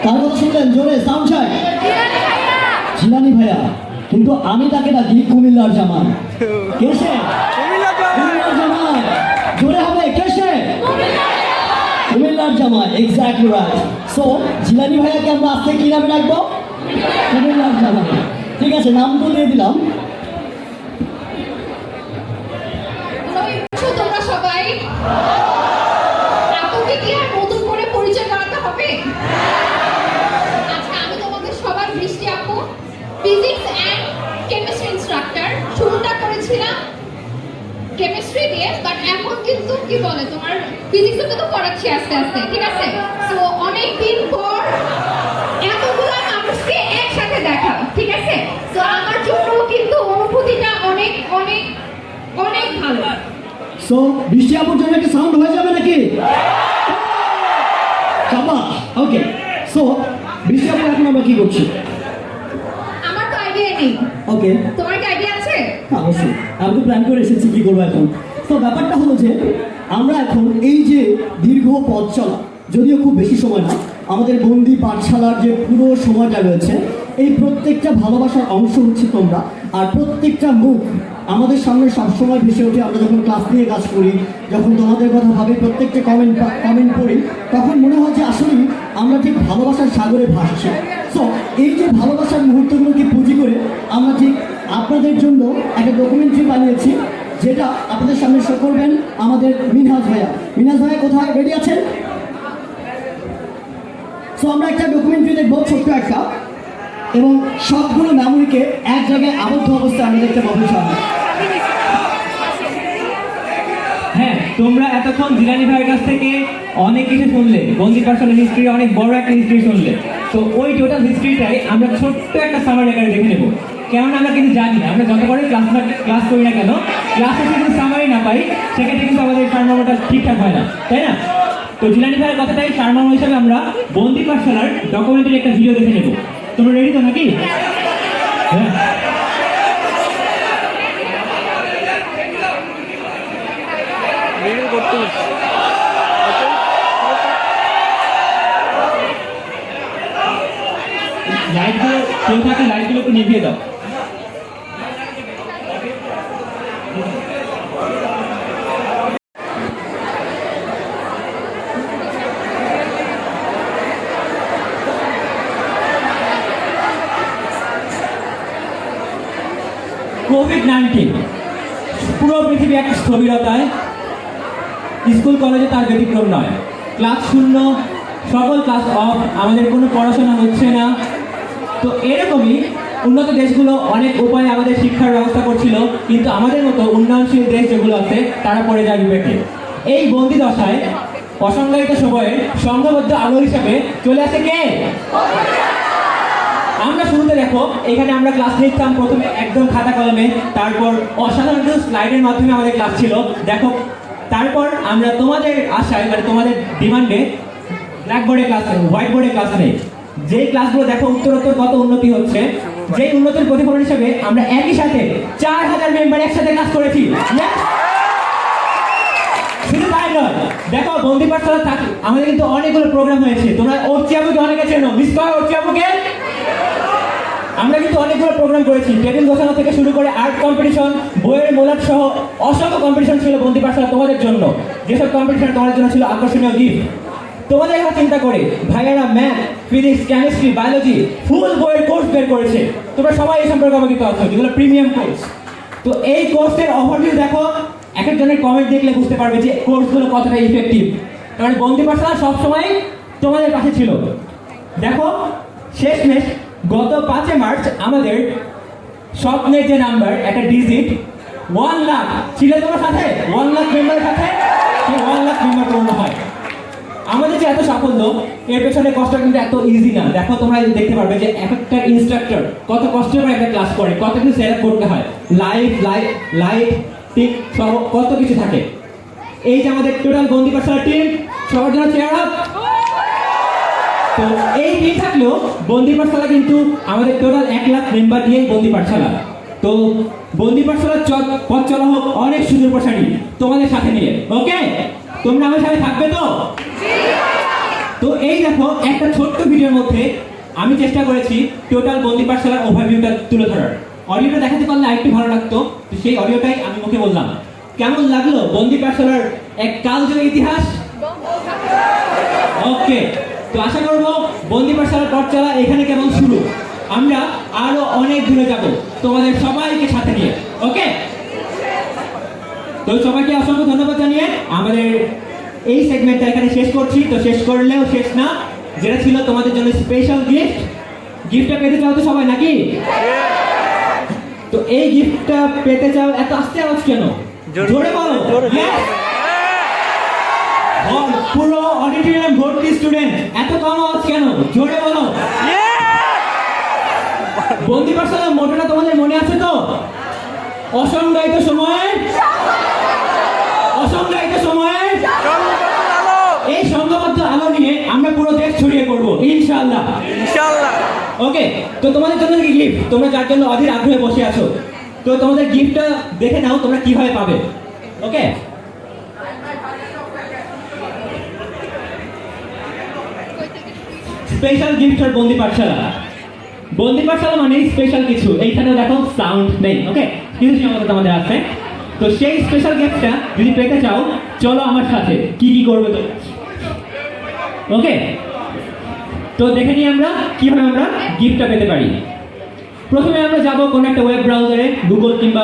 কার কথা শুনলেন? জোরে সাউন্ড চাই। জিলানি ভাইয়া, কিন্তু আমি তাকে ডাকি কুমিল্লার জামান। কেসে? কুমিল্লার জামাই। জোরে হবে, কেসে? কুমিল্লার জামাই, এক্স্যাক্টলি রাইট। সো জিলানি ভাইয়াকে আমরা আজকে কি নামে রাখবো? কুমিল্লার জামাই। ঠিক আছে, নাম তো দিয়ে দিলাম। তোমরা সবাই আপুকে কি আর নতুন করে পরিচয় করাতে হবে? আচ্ছা, আমি তোমাদের সবার বৃষ্টি আপু, ফিজিক্স এন্ড কেমিস্ট্রি ইনস্ট্রাক্টর। শুরুটা করেছিলাম কেমিস্ট্রি দিয়ে, বাট এখন কিন্তু কি বলে তোমার ফিজিক্সও কিন্তু পড়াচ্ছি আস্তে আস্তে, ঠিক আছে? তো অনেক দিন পর এতগুলো মানুষকে একসাথে দেখা, ঠিক আছে? তো আমার জন্য কিন্তু অনুভূতিটা অনেক অনেক অনেক ভালো। সো বৃষ্টি আপুর জন্য একটা সাউন্ড হয়ে যাবে নাকি? শাবাশ। ওকে, সো বৃষ্টি আপু এখন আমরা কি করছি? আমার তো আইডিয়া নেই। ওকে, তোমার কি আইডিয়া আছে? অবশ্যই আমি তো প্ল্যান করে এসেছি কি করবো এখন। তো ব্যাপারটা হলো যে আমরা এখন এই যে দীর্ঘ পথ চলা, যদিও খুব বেশি সময় না, আমাদের বন্দি পাঠশালার যে পুরো সময়টা রয়েছে, এই প্রত্যেকটা ভালোবাসার অংশ হচ্ছে তোমরা। আর প্রত্যেকটা মুখ আমাদের সামনে সবসময় ভেসে ওঠে। আমরা যখন ক্লাস নিয়ে কাজ করি, যখন তোমাদের কথা ভাবি, প্রত্যেকটা কমেন্ট পড়ি, তখন মনে হয় যে আসলেই আমরা ঠিক ভালোবাসার সাগরে ভাসছি। সো এই যে ভালোবাসার মুহূর্তগুলোকে পুঁজি করে আমরা ঠিক আপনাদের জন্য একটা ডকুমেন্টারি বানিয়েছি, যেটা আপনাদের সামনে শো করবেন আমাদের মিনহাজ ভাইয়া। মিনহাজ ভাইয়া কোথায়? রেডি আছেন? সো আমরা একটা ডকুমেন্টারি দেখবো, ছোট্ট একটা, এবং সবগুলো মেমোরিকে এক জায়গায় আবদ্ধ অবস্থায় আমরা দেখতে পাবো সামনে। হ্যাঁ, তোমরা এতক্ষণ জিলানি ভাইয়ের কাছ থেকে অনেক কিছু শুনলে, বন্দি পার্সনের হিস্ট্রি, অনেক বড় একটা হিস্ট্রি শুনলে। তো ওই টোটাল হিস্ট্রিটাই আমরা ছোট্ট একটা সামারি আকারে দেখে নেবো। কেননা আমরা কিন্তু জানি না, আমরা যত করে ক্লাস করি না কেন, ক্লাসে যদি সামারি না পাই, সেক্ষেত্রে কিন্তু আমাদের সারমর্মটা ঠিকঠাক হয় না, তাই না? তো জিলানি ভাইয়ের কথাটাই সারমর্ম হিসাবে আমরা বন্দি পাঠশালার ডকুমেন্টারি একটা ভিডিও দেখে নেবো। তোমরা রেডি তো নাকি? হ্যাঁ, লাইটগুলো কেউ থাকে, লাইটগুলো একটু নিভিয়ে দাও। কোভিড-19 পুরো পৃথিবী এক স্থবিরতায়, স্কুল কলেজে তার ব্যতিক্রম নয়। ক্লাস শূন্য, সকল ক্লাস অফ, আমাদের কোনো পড়াশোনা হচ্ছে না। তো এরকমই উন্নত দেশগুলো অনেক উপায়ে আমাদের শিক্ষার ব্যবস্থা করছিল, কিন্তু আমাদের মতো উন্নয়নশীল দেশ যেগুলো আছে তারা পড়ে যায় বিবেকে। এই বন্দি দশায় অসংজ্ঞায়িত সময়ে সংঘবদ্ধ আলো হিসেবে চলে আসে কে? আমরা শুরুতে দেখো, এখানে আমরা ক্লাস নিতাম প্রথমে একদম খাতা কলমে, তারপর অসাধারণ স্লাইডের মাধ্যমে আমাদের ক্লাস ছিল। দেখো, তারপর আমরা তোমাদের আশায়, মানে তোমাদের ডিমান্ডে ব্ল্যাকবোর্ডে ক্লাস নেই, হোয়াইট বোর্ডে ক্লাস নেই। যেই ক্লাসগুলো দেখো উত্তরোত্তর কত উন্নতি হচ্ছে, যেই উন্নতির প্রতিফলন হিসেবে আমরা একই সাথে 4000 মেম্বার একসাথে ক্লাস করেছি। শুধু তাই নয়, দেখো বন্দি পাঠশালা থাকি আমাদের কিন্তু অনেকগুলো প্রোগ্রাম হয়েছে। তোমরা অর্চিয়াবুকে অনেকে চেনো, মিস করো অর্চিয়াবুকে। আমরা কিন্তু অনেকগুলো প্রোগ্রাম করেছি, টেবিল গোছানো থেকে শুরু করে আর্ট কম্পিটিশন, বইয়ের মোলাট সহ অসংখ্য কম্পিটিশন ছিল বন্দি পাঠশালা তোমাদের জন্য। যেসব কম্পিটিশন তোমাদের জন্য ছিল আকর্ষণীয় গিফট। তোমাদের কথা চিন্তা করে ভাইয়েরা ম্যাথ, ফিজিক্স, কেমিস্ট্রি, বায়োলজি ফুল বইয়ের কোর্স বের করেছে। তোমরা সবাই এই সম্পর্কে অবগত আছো, যেগুলো প্রিমিয়াম কোর্স। তো এই কোর্সের ওভারভিউ দেখো, এক একজনের কমেন্ট দেখলে বুঝতে পারবে যে কোর্সগুলো কতটা ইফেক্টিভ। কারণ বন্দি পাঠশালা সবসময় তোমাদের পাশে ছিল। দেখো শেষমেশ গত 5 মার্চ আমাদের স্বপ্নের যে নাম্বার, একটা ডিজিট 1 লাখ ছিল তোমার সাথে, 1 লাখ মেম্বারের সাথে, সেই 1 লাখ মেম্বার পূর্ণ হয়। আমাদের যে এত সাফল্য, এর পেছনে কষ্ট কিন্তু এত ইজি না। দেখো তোমরা দেখতে পারবে যে একটা ইনস্ট্রাক্টর কত কষ্ট করে একটা ক্লাস করে, কত কিছু সেট আপ করতে হয়, লাইট টিক সব কত কিছু থাকে। এই যে আমাদের টোটাল বন্দি পাঠশালা টিম, সবার জন্য চেয়ার আপ। তো এই টিম থাকলেও বন্দি পাঠশালা কিন্তু আমাদের টোটাল 1 লাখ মেম্বার নিয়ে বন্দি পাঠশালা। তো বন্দি পাঠশালার পথ চলা হোক অনেক সুদূর প্রসারী তোমাদের সাথে নিয়ে। ওকে, তোমরা আমার সাথে থাকবে তো? তো এই দেখো একটা ছোট্ট ভিডিওর মধ্যে আমি চেষ্টা করেছি টোটাল বন্দি পাঠশালার ওভারভিউটা তুলে ধরার। অডিওটা দেখাতে পারলে আরেকটু ভালো লাগতো, তো সেই অডিওটাই আমি মুখে বললাম। কেমন লাগলো বন্দি পাঠশালার এক কালজয়ী ইতিহাস? ওকে, তো আশা করবো বন্দি পাঠশালার পথ চলা এখানে কেমন শুরু, আমরা আরো অনেক দূরে যাব তোমাদের সবাইকে সাথে নিয়ে। ওকে, তো সবাইকে অসংখ্য ধন্যবাদ জানিয়ে আমাদের এই সেগমেন্টটা এখানে শেষ করছি। তো শেষ করলেও শেষ না, যেটা ছিল তোমাদের জন্য স্পেশাল গিফটটা পেতে চাও তো সবাই নাকি? তো এই গিফটটা পেতে চাও, এত আস্তে আওয়াজ কেন? জোরে বলো। পুরো অডিটোরিয়াম ভর্তি স্টুডেন্ট, এত কম আওয়াজ কেন? জোরে বলো। বন্দি পাঠশালার মোটোটা তোমাদের মনে আছে তো? অসংজ্ঞায়িত সময়, অসংজ্ঞায়িত সময়, এই সংঘবদ্ধ আলো নিয়ে আমরা পুরো দেশ ছড়িয়ে পড়বো ইনশাআল্লাহ। ওকে, তো তোমাদের জন্য কি গিফট, তোমরা যার জন্য অধীর আগ্রহে বসে আছো, তো তোমাদের গিফটটা দেখে নাও তোমরা কিভাবে পাবে। ওকে, স্পেশাল গিফট ফর বন্দি পাঠশালা। বন্দি পাঠশালা মানে স্পেশাল কিছু। এইখানে দেখো সাউন্ড নেই, ওকে, কিছু সীমাবদ্ধতা আমাদের আছে। তো সেই স্পেশাল গিফটটা যদি পেতে চাও, চলো আমার সাথে। কি কি করবে তো? ওকে, তো দেখে নিই আমরা কিভাবে আমরা গিফটটা পেতে পারি। প্রথমে আমরা যাব কোনো একটা ওয়েব ব্রাউজারে, গুগল কিংবা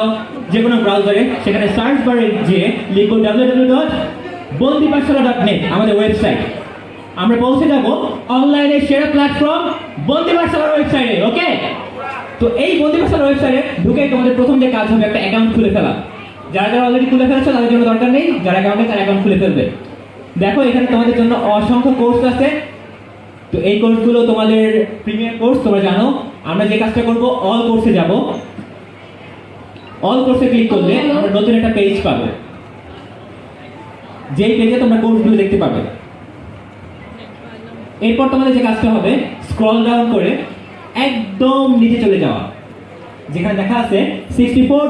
যে কোনো ব্রাউজারে, সেখানে সার্চ বারে যে লিখব www.bondipathshala.net আমাদের ওয়েবসাইট। আমরা পৌঁছে যাব অনলাইনে সেরা প্ল্যাটফর্ম বন্দি পাঠশালার ওয়েবসাইটে। ওকে, তো এই বন্দি পাঠশালার ওয়েবসাইটে ঢুকে তোমাদের প্রথম যে কাজ হবে একটা অ্যাকাউন্ট খুলে ফেলা। যারা যারা অলরেডি খুলে ফেলেছো তাদের জন্য দরকার নেই, যারা অ্যাকাউন্টে তারা অ্যাকাউন্ট খুলে ফেলবে। দেখো এখানে তোমাদের জন্য অসংখ্য কোর্স আছে। তো এই কোর্সগুলো তোমাদের প্রিমিয়াম কোর্স, তোমরা জানো। আমরা যে কাজটা করব, অল কোর্সে যাব। অল কোর্সে ক্লিক করলে আমরা নতুন একটা পেজ পাবো, যেই পেজে তোমরা কোর্সগুলো দেখতে পাবে। এরপর তোমাদের যে কাজটা হবে, স্ক্রল ডাউন করে একদম নিচে চলে যাওয়া, যেখানে দেখা আছে 64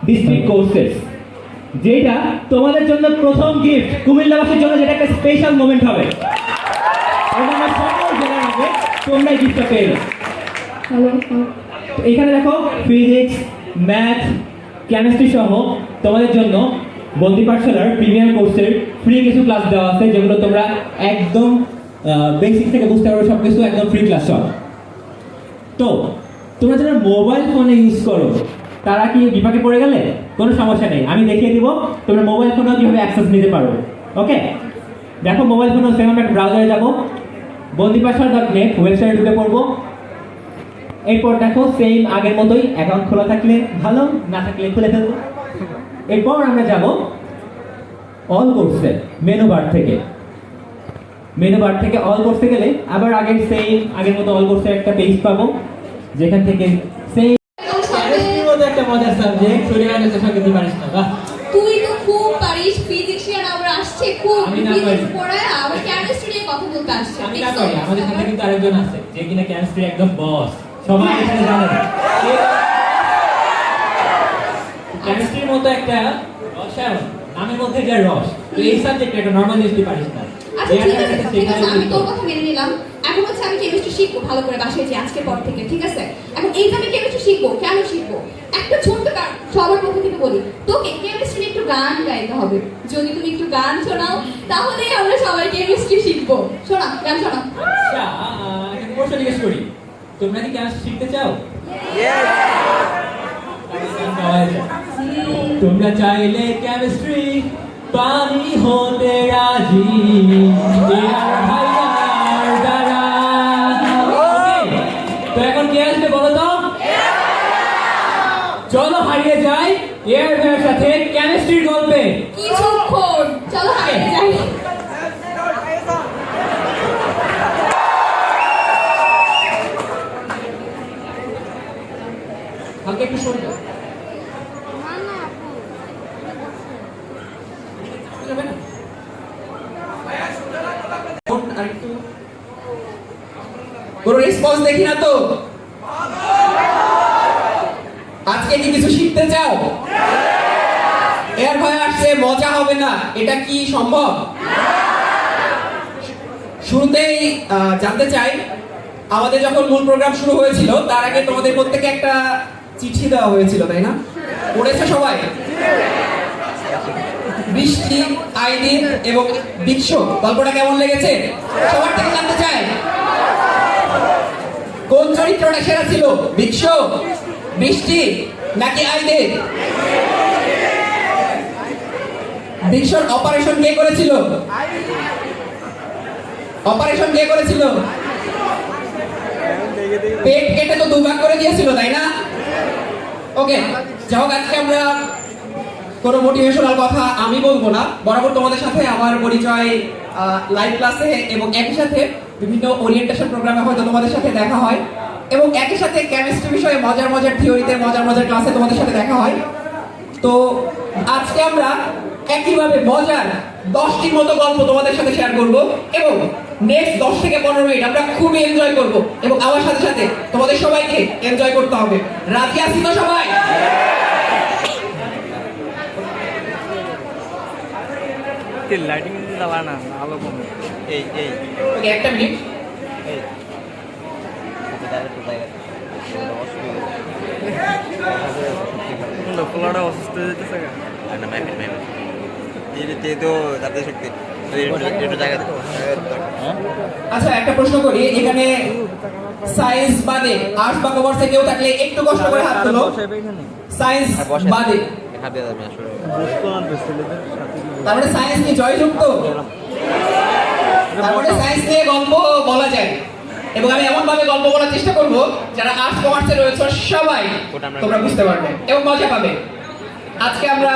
ডিস্ট্রিক্ট কোর্সেস, যেটা তোমাদের জন্য প্রথম গিফট, কুমিল্লাবাসীর জন্য যেটা একটা স্পেশাল মোমেন্ট হবে। সকল জেলার আগে তোমরা এই গিফটটা পেয়ে যাবে। এখানে দেখো ফিজিক্স, ম্যাথ, কেমিস্ট্রি সহ তোমাদের জন্য বন্দি পাঠশালার প্রিমিয়াম কোর্সের ফ্রি কিছু ক্লাস দেওয়া আছে, যেগুলো তোমরা একদম বেসিক থেকে বুঝতে পারবে সব কিছু, একদম ফ্রি ক্লাস সব। তো তোমরা যারা মোবাইল ফোনে ইউজ করো তারা কি বিপাকে পড়ে গেলে? কোনো সমস্যা নেই, আমি দেখিয়ে দিব তোমরা মোবাইল ফোনেও কীভাবে অ্যাক্সেস নিতে পারো। ওকে, দেখো মোবাইল ফোনেও সেম আমরা ব্রাউজারে যাবো, bondipathshala.net ওয়েবসাইটে ঢুকে পড়বো। এরপর দেখো সেম আগের মতোই, অ্যাকাউন্ট খোলা থাকলে ভালো, না থাকলে খুলে ফেলবো। এরপর আমরা যাব অল কোর্সে, মেনু বার থেকে অল কোর্সে গেলে আবার আগের সেম আগের মতো অল কোর্সের একটা পেজ পাবো, যেখান থেকে সেম কেমিস্ট্রির মতো একটা মজার সাবজেক্ট সরিয়ে আনতে সঙ্গে দিতে পারিস না। বাহ, তুই তো খুব পারিস। ফিজিক্সিয়ান আবার আসছে, খুব আমি না পারি। পড়ায় আবার কেমিস্ট্রি নিয়ে কথা বলতে আসছে। আমি না পারি। আমাদের সাথে কিন্তু আরেকজন আছে যে কিনা কেমিস্ট্রি একদম বস, সবাই এখানে জানে। কেমিস্ট্রির মতো একটা রসায়ন, নামের মধ্যে যে রস, তো এই সাবজেক্ট একটা নরমাল নিতে পারিস না। আচ্ছা ঠিক আছে আমি তোর কথা মেনে নিলাম। এখন হচ্ছে আমি কেমিস্ট্রি শিখবো ভালো করে বাসায় যে আজকের পর থেকে, ঠিক আছে? এখন এই যে আমি কেমিস্ট্রি শিখবো, কেন শিখবো? একটা ছোট্ট কারণ, সবার পক্ষ থেকে বলি, তোকে কেমিস্ট্রি একটু গান গাইতে হবে। যদি তুমি একটু গান শোনাও তাহলেই আমরা সবাই কেমিস্ট্রি শিখবো। শোনা, গান শোনা। আচ্ছা, একটা প্রশ্ন জিজ্ঞেস করি, তোমরা কি কেমিস্ট্রি শিখতে চাও? তোমরা চাইলে কেমিস্ট্রি পানি হতে রাজি ভাইয়ার দ্বারা। তো এখন কে আসবে বলো তো? চলো হারিয়ে যাই এয়ার ভাইয়ের সাথে কেমিস্ট্রির গল্পে। কিছুক্ষণ চলো হারিয়ে যাই। আমাকে একটু শুনবে? কোনো রেসপন্স দেখি না তো। আজকে কি কিছু শিখতে চাও? এর ভয় আসছে মজা হবে না, এটা কি সম্ভব? শুরুতেই জানতে চাই, আমাদের যখন মূল প্রোগ্রাম শুরু হয়েছিল তার আগে তোমাদের প্রত্যেকে একটা চিঠি দেওয়া হয়েছিল, তাই না? পড়েছে সবাই? বৃষ্টি, আইদিন এবং বিক্ষ গল্পটা কেমন লেগেছে সবার থেকে জানতে চাই। কোন চরিত্রটা সেরা ছিল, বিক্ষ, বৃষ্টি নাকি আইদিন? বিক্ষর অপারেশন কে করেছিল? অপারেশন কে করেছিল? পেট কেটে তো দুভাগ করে দিয়েছিল, তাই না? ওকে, যাই হোক, আজকে আমরা কোনো মোটিভেশনাল কথা আমি বলবো না, বরাবর তোমাদের সাথে আমার পরিচয় লাইভ ক্লাসে এবং একই সাথে বিভিন্ন ওরিয়েন্টেশন প্রোগ্রামে হয়তো তোমাদের সাথে দেখা হয়, এবং একই সাথে কেমিস্ট্রি বিষয়ে মজার মজার থিওরিতে মজার মজার ক্লাসে তোমাদের সাথে দেখা হয়। তো আজকে আমরা একইভাবে মজার 10টির মতো গল্প তোমাদের সাথে শেয়ার করব, এবং নেক্সট 10 থেকে 15 মিনিট আমরা খুবই এনজয় করব, এবং আমার সাথে সাথে তোমাদের সবাইকে এনজয় করতে হবে। রাজি আছি তো সবাই? লাইটিং জ্বালা না, আলো কম। এই এই ওকে, একটা মিনিট। ফ্লোটা অসুস্থ হয়ে যেতেছে গা। আচ্ছা, একটা প্রশ্ন করি, এখানে সায়েন্স বাদে আর্টস বা কমার্সে কেউ থাকলে একটু কষ্ট করে হাত তোলো। সায়েন্স বাদে, তারপরে সায়েন্স নিয়ে জয়যুক্ত, তারপরে সায়েন্স নিয়ে গল্প বলা যায়, এবং আমি এমন ভাবে গল্প বলার চেষ্টা করব যারা আর্টস কমার্সে রয়েছে সবাই তোমরা বুঝতে পারবে এবং মজা পাবে। আজকে আমরা